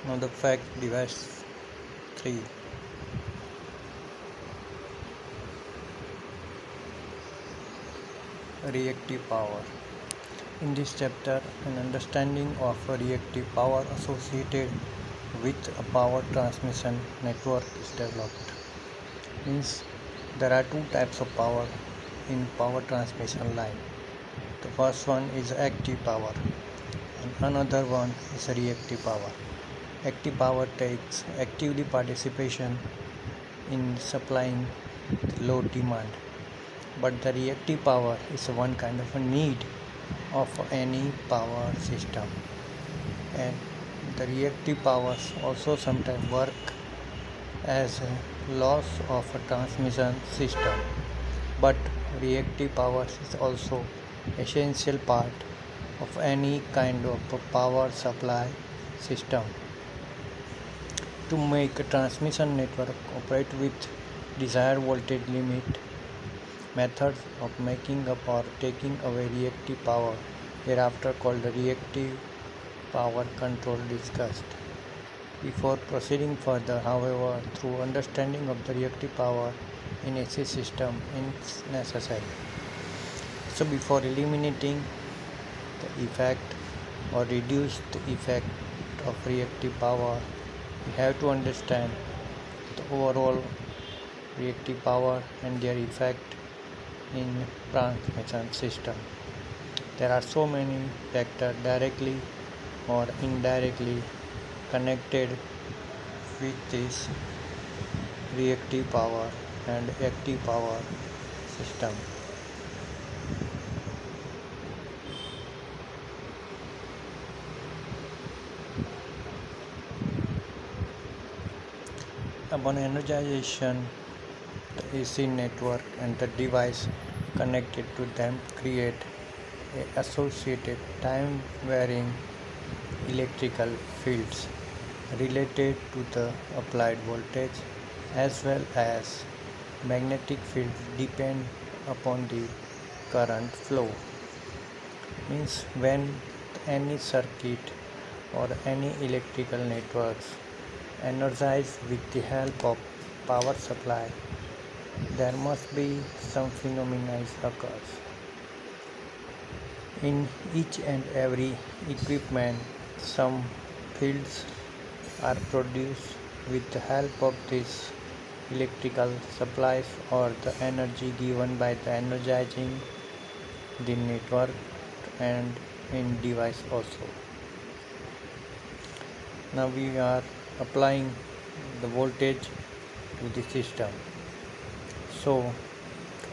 Now the fact device 3. Reactive power. In this chapter, an understanding of reactive power associated with a power transmission network is developed. Means there are two types of power in power transmission line. The first one is active power and another one is reactive power. Active power takes actively participation in supplying the load demand, but the reactive power is one kind of a need of any power system, and the reactive powers also sometimes work as a loss of a transmission system, but reactive power is also essential part of any kind of a power supply system. To make a transmission network operate with desired voltage limit, methods of making up or taking away reactive power hereafter called the reactive power control discussed. Before proceeding further, however, through understanding of the reactive power in AC system is necessary. So before eliminating the effect or reduce the effect of reactive power, we have to understand the overall reactive power and their effect in transmission system. There are so many factors directly or indirectly connected with this reactive power and active power system. Upon energization, the AC network and the device connected to them create associated time varying electrical fields related to the applied voltage as well as magnetic fields depend upon the current flow. Means when any circuit or any electrical networks energized with the help of power supply, there must be some phenomena occurs. In each and every equipment, some fields are produced with the help of these electrical supplies or the energy given by the energizing the network and in device also. Now we are applying the voltage to the system, so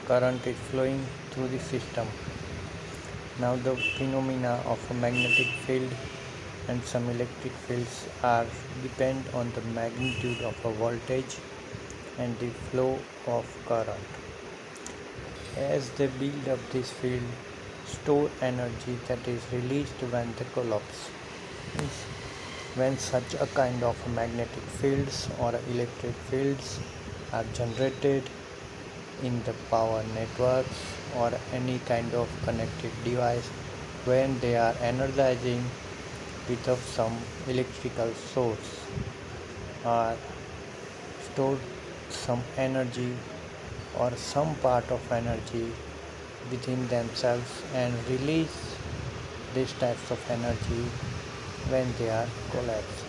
current is flowing through the system. Now the phenomena of a magnetic field and some electric fields are depend on the magnitude of a voltage and the flow of current. As they build up this field, store energy that is released when they collapse. When such a kind of magnetic fields or electric fields are generated in the power networks or any kind of connected device, when they are energizing with of some electrical source or store some energy or some part of energy within themselves and release these types of energy when they are collapsed.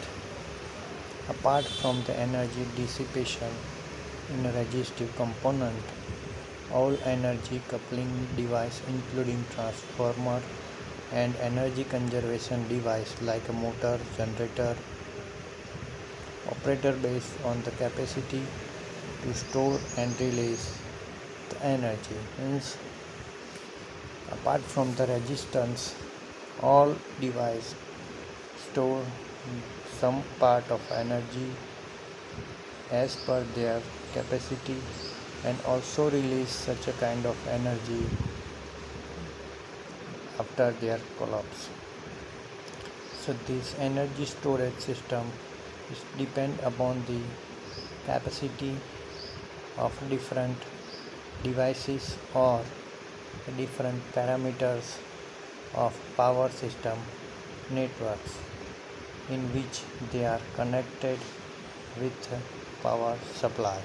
Apart from the energy dissipation in a resistive component, all energy coupling device including transformer and energy conservation device like a motor, generator, operator based on the capacity to store and release the energy. Means apart from the resistance, all device store some part of energy as per their capacity and also release such a kind of energy after their collapse. So this energy storage system is depend upon the capacity of different devices or different parameters of power system networks. in which they are connected with power supply.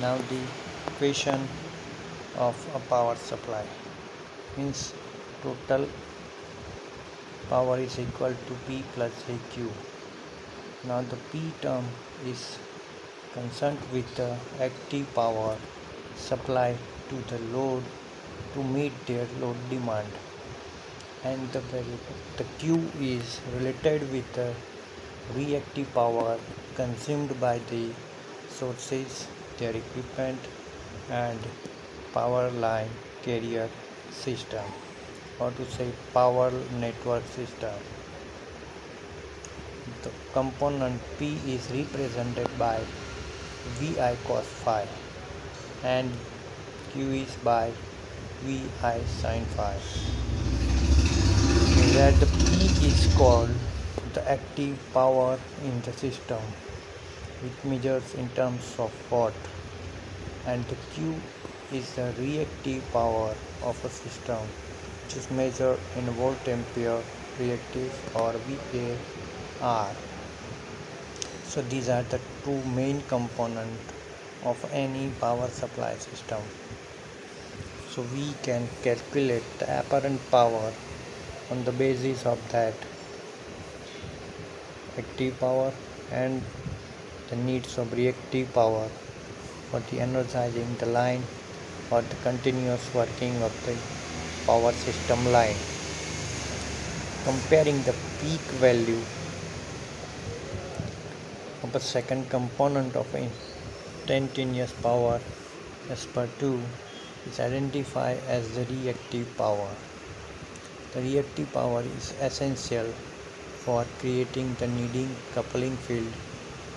Now the equation of a power supply means total power is equal to P plus AQ. Now the P term is concerned with the active power supplied to the load to meet their load demand, and the Q is related with the reactive power consumed by the sources, their equipment and power line carrier system, or to say power network system. The component P is represented by VI cos phi and Q is by VI sin phi, where the P is called the active power in the system, which measures in terms of watt, and the Q is the reactive power of a system, which is measured in volt ampere reactive or VAR. So these are the two main components of any power supply system. So we can calculate the apparent power on the basis of that active power and the needs of reactive power for the energizing the line or the continuous working of the power system line. Comparing the peak value of a second component of instantaneous power as per 2 is identified as the reactive power. The reactive power is essential for creating the needing coupling field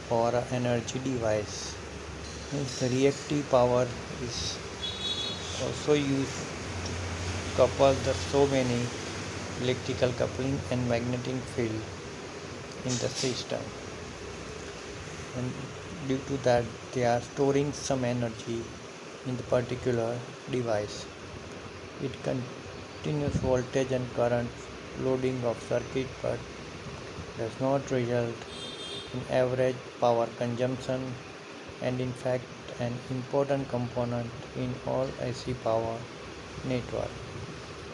for an energy device. Hence, the reactive power is also used to couple the so many electrical coupling and magnetic field in the system, and due to that they are storing some energy in the particular device. It continuous voltage and current loading of circuit but does not result in average power consumption, and in fact an important component in all AC power network.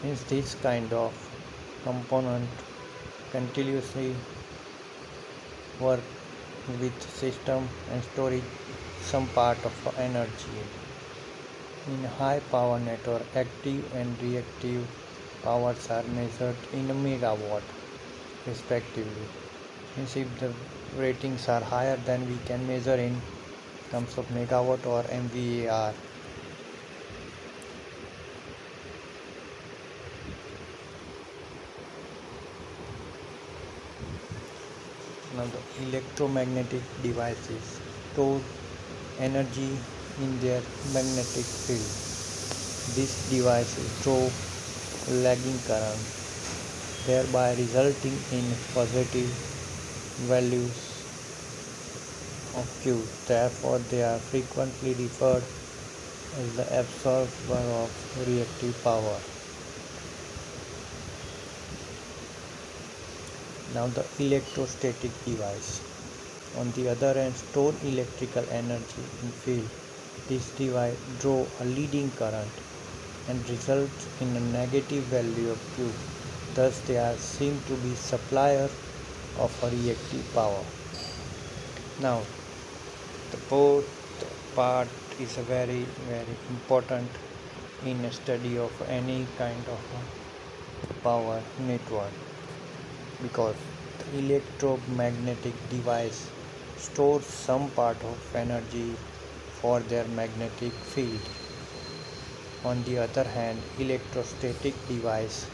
Hence this kind of component continuously work with system and storage some part of energy. In high power network, active and reactive powers are measured in a megawatt respectively. Hence if the ratings are higher, then we can measure in terms of megawatt or MVAR. Now the electromagnetic devices store energy in their magnetic field. These devices draw lagging current, thereby resulting in positive values of Q. Therefore, they are frequently referred as the absorber of reactive power. Now the electrostatic device, on the other hand, store electrical energy in field. This device draw a leading current and results in a negative value of Q. Thus they are seen to be supplier of a reactive power. Now the both part is a very important in a study of any kind of a power network, because the electromagnetic device stores some part of energy for their magnetic field. On the other hand, electrostatic devices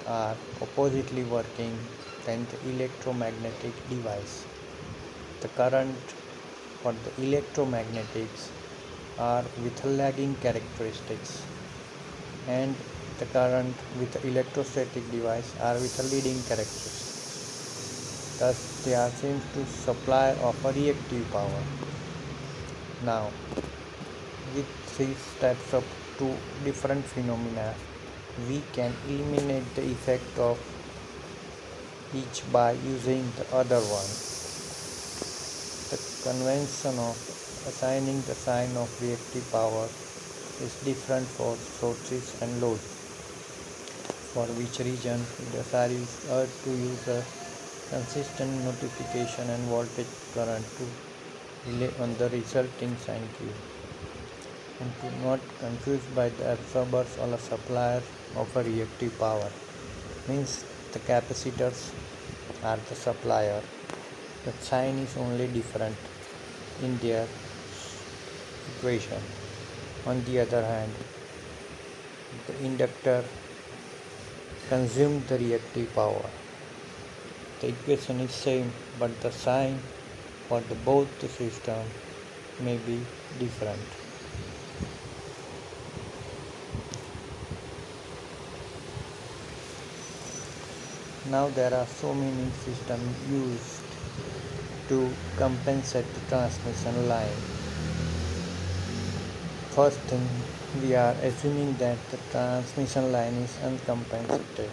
are oppositely working than the electromagnetic device. The current for the electromagnetics are with lagging characteristics, and the current with the electrostatic device are with a leading characteristic. Thus they are seen to supply of a reactive power. Now with these types of two different phenomena, we can eliminate the effect of each by using the other one. The convention of assigning the sign of reactive power is different for sources and load, for which reason it requires us to use a consistent notification and voltage current to relay on the resulting sine wave, and to not confused by the absorbers or the suppliers of a reactive power. Means the capacitors are the supplier. The sign is only different in their equation. On the other hand, the inductor consumes the reactive power. The equation is same, but the sign for both the system may be different. Now there are so many systems used to compensate the transmission line. First thing, we are assuming that the transmission line is uncompensated.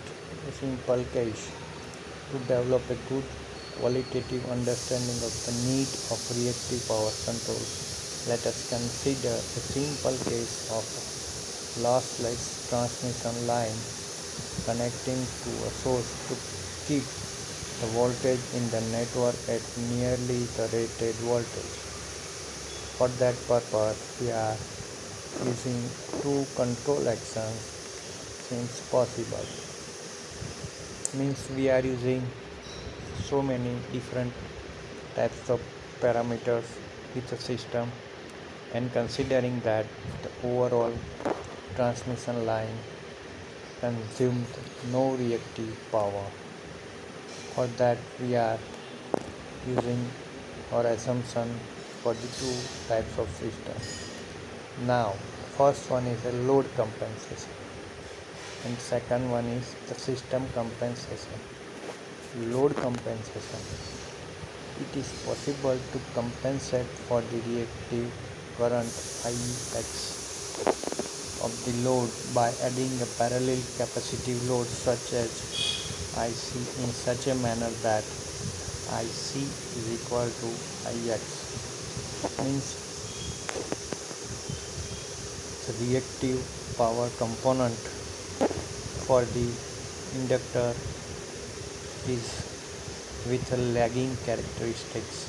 A simple case. To develop a good qualitative understanding of the need of reactive power control, let us consider a simple case of a lossless transmission line connecting to a source to keep the voltage in the network at nearly the rated voltage. For that purpose, we are using two control actions since possible. Means we are using so many different types of parameters with the system, and considering that the overall transmission line consumes no reactive power. For that we are using our assumption for the two types of system. Now first one is a load compensation and second one is the system compensation. Load compensation. It is possible to compensate for the reactive current Ix of the load by adding a parallel capacitive load such as IC in such a manner that IC is equal to Ix. Means the reactive power component for the inductor is with a lagging characteristics.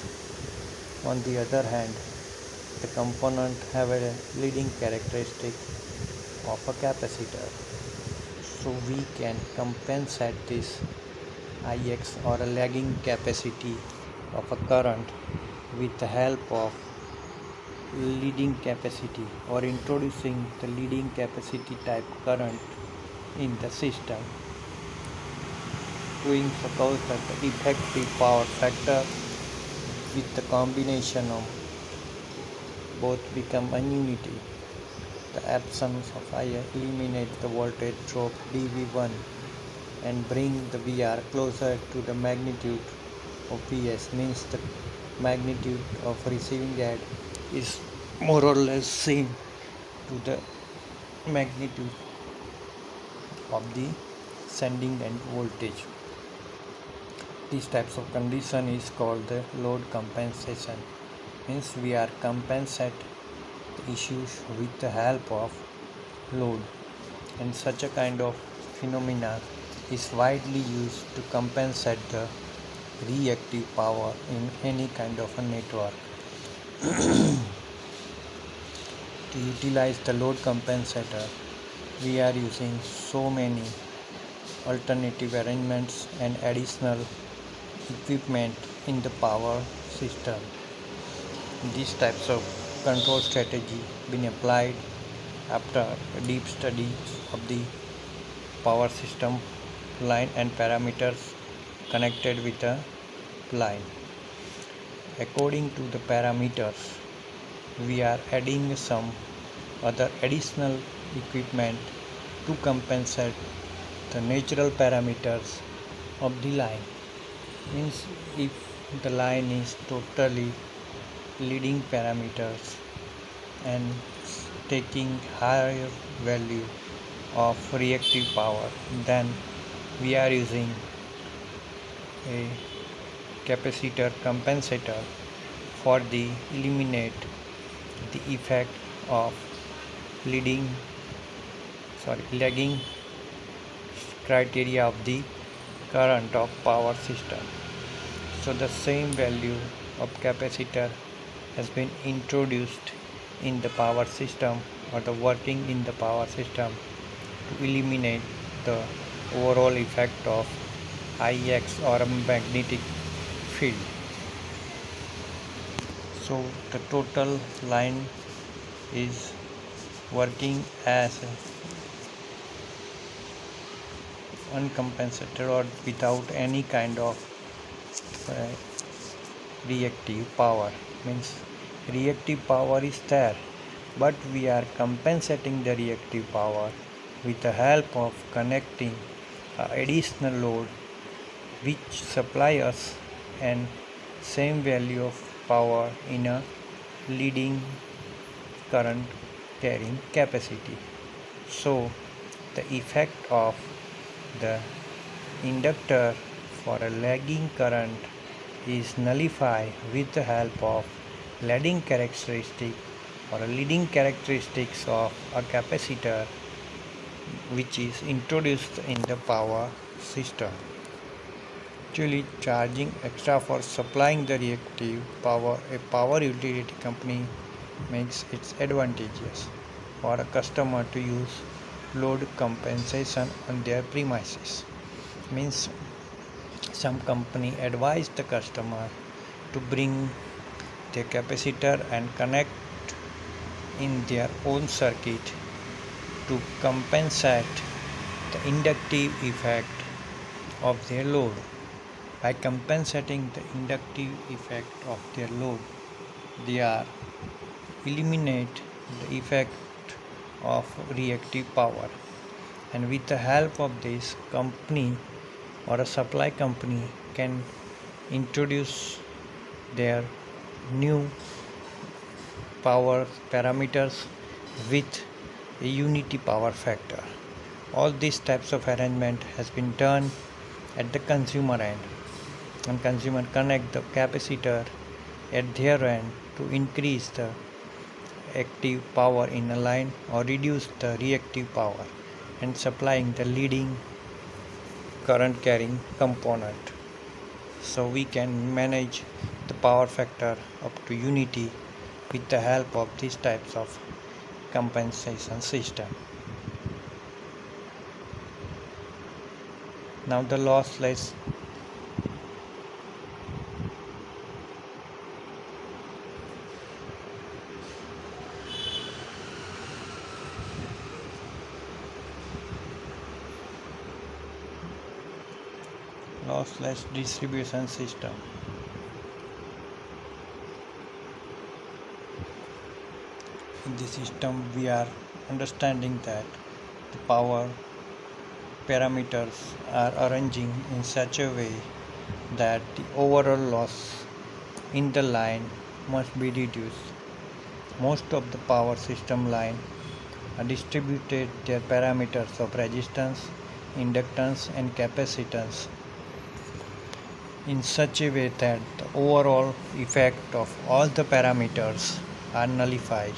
On the other hand, the component have a leading characteristic of a capacitor. So we can compensate this Ix or a lagging capacity of a current with the help of leading capacity or introducing the leading capacity type current in the system, doing suppose that the effective power factor with the combination of both become a unity. The absence of I eliminate the voltage drop dV1 and bring the VR closer to the magnitude of Vs. Means the magnitude of receiving end is more or less same to the magnitude of the sending end voltage. These types of condition is called the load compensation. Means we are compensate the issues with the help of load, and such a kind of phenomena is widely used to compensate the reactive power in any kind of a network. To utilize the load compensator, we are using so many alternative arrangements and additional equipment in the power system. These types of control strategy been applied after a deep study of the power system line and parameters connected with a line. According to the parameters, we are adding some other additional equipment to compensate the natural parameters of the line. Means if the line is totally leading parameters and taking higher value of reactive power, then we are using a capacitor compensator for the eliminate the effect of leading lagging criteria of the current of power system. So the same value of capacitor has been introduced in the power system or the working in the power system to eliminate the overall effect of IX or a magnetic field. So the total line is working as uncompensated or without any kind of reactive power. Means reactive power is there, but we are compensating the reactive power with the help of connecting additional load which supply us an same value of power in a leading current carrying capacity. So the effect of the inductor for a lagging current is nullified with the help of leading characteristic or a leading characteristics of a capacitor which is introduced in the power system. Actually, charging extra for supplying the reactive power, a power utility company makes it advantageous for a customer to use load compensation on their premises. Means some company advise the customer to bring their capacitor and connect in their own circuit to compensate the inductive effect of their load. By compensating the inductive effect of their load, they are eliminate the effect of reactive power, and with the help of this company or a supply company can introduce their new power parameters with a unity power factor. All these types of arrangement has been done at the consumer end, and consumer connect the capacitor at their end to increase the active power in a line or reduce the reactive power and supplying the leading current carrying component. So we can manage the power factor up to unity with the help of these types of compensation system. Now the lossless distribution system. In this system we are understanding that the power parameters are arranging in such a way that the overall loss in the line must be reduced. Most of the power system line are distributed their parameters of resistance, inductance and capacitance in such a way that the overall effect of all the parameters are nullified,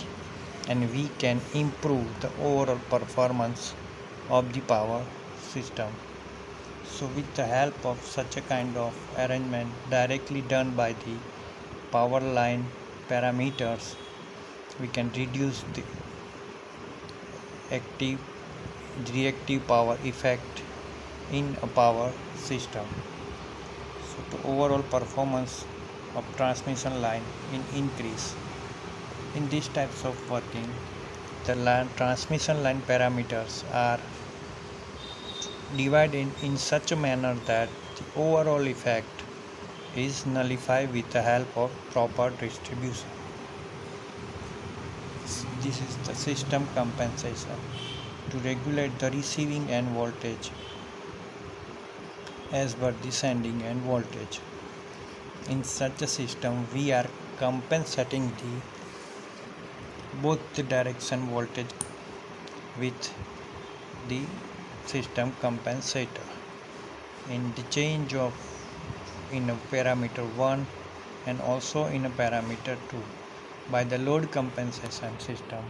and we can improve the overall performance of the power system. So with the help of such a kind of arrangement directly done by the power line parameters, we can reduce the active reactive power effect in a power system. So the overall performance of transmission line increase. In these types of working, the transmission line parameters are divided in such a manner that the overall effect is nullified with the help of proper distribution. This is the system compensation to regulate the receiving end voltage as per the sending end voltage. In such a system, we are compensating the both the direction voltage with the system compensator in the change of in a parameter 1 and also in a parameter 2 by the load compensation system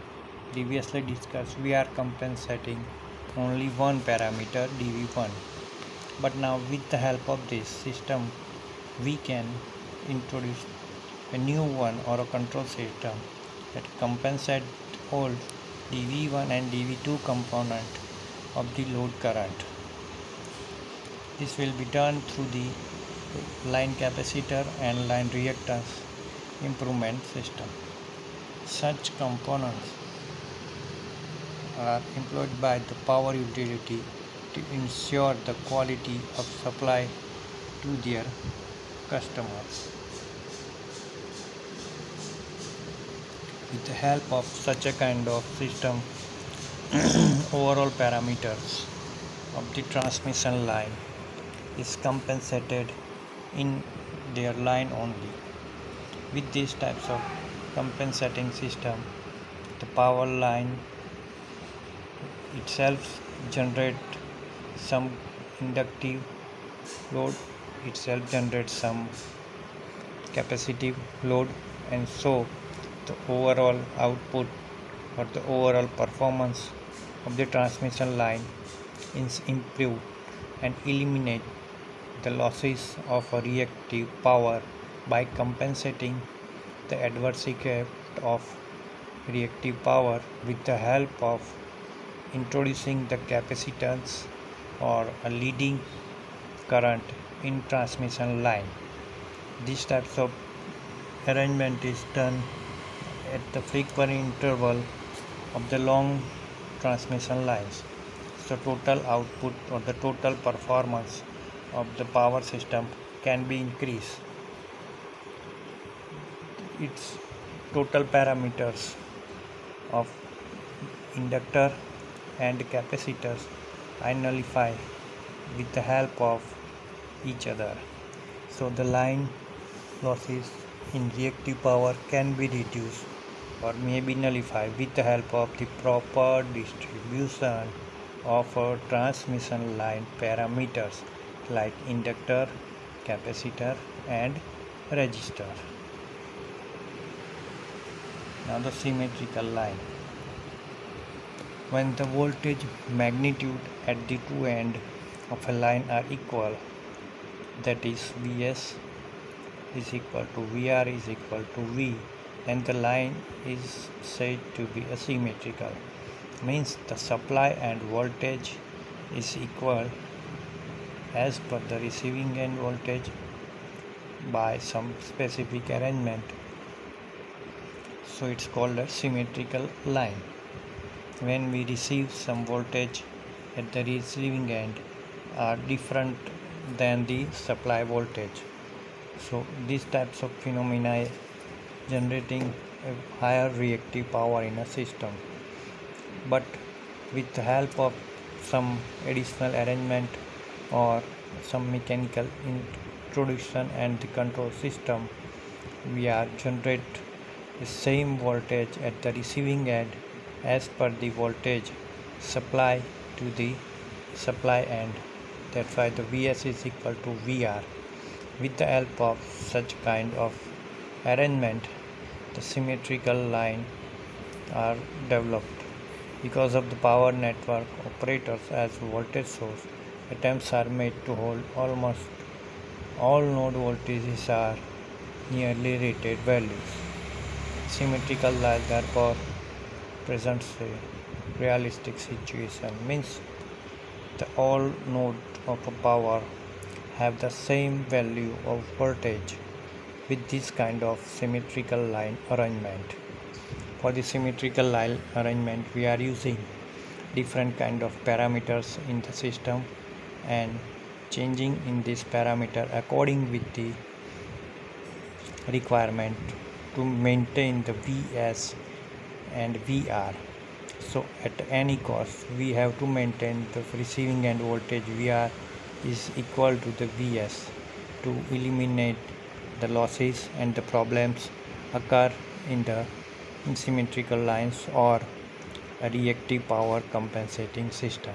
previously discussed. We are compensating only one parameter dV1, but now with the help of this system we can introduce a new one or a control system that compensate all dV1 and dV2 component of the load current. This will be done through the line capacitor and line reactance improvement system. Such components are employed by the power utility to ensure the quality of supply to their customers. With the help of such a kind of system, overall parameters of the transmission line is compensated in their line only. With these types of compensating system, the power line itself generate some inductive load, itself generates some capacitive load, and so the overall output or the overall performance of the transmission line is improved and eliminate the losses of a reactive power by compensating the adverse effect of reactive power with the help of introducing the capacitance or a leading current in transmission line. These types of arrangement is done at the frequent interval of the long transmission lines. So total output or the total performance of the power system can be increased. Its total parameters of inductor and capacitors are nullified with the help of each other. So the line losses in reactive power can be reduced or may be nullified with the help of the proper distribution of a transmission line parameters like inductor, capacitor and resistor. Now the symmetrical line. When the voltage magnitude at the two ends of a line are equal, that is Vs is equal to Vr is equal to V, and the line is said to be asymmetrical. Means the supply and voltage is equal as per the receiving end voltage by some specific arrangement. So it's called a symmetrical line. When we receive some voltage at the receiving end are different than the supply voltage. So these types of phenomena generating a higher reactive power in a system. But with the help of some additional arrangement or some mechanical introduction and the control system, we are generate the same voltage at the receiving end as per the voltage supply to the supply end. That's why the Vs is equal to Vr. With the help of such kind of arrangement, the symmetrical line are developed. Because of the power network operators as voltage source, attempts are made to hold almost all node voltages are nearly rated values. Symmetrical line therefore presents a realistic situation, means the all nodes of a power have the same value of voltage with this kind of symmetrical line arrangement. For the symmetrical line arrangement, we are using different kind of parameters in the system and changing in this parameter according with the requirement to maintain the Vs and Vr. So at any cost we have to maintain the receiving end voltage Vr is equal to the Vs to eliminate the losses and the problems occur in the symmetrical lines or a reactive power compensating system.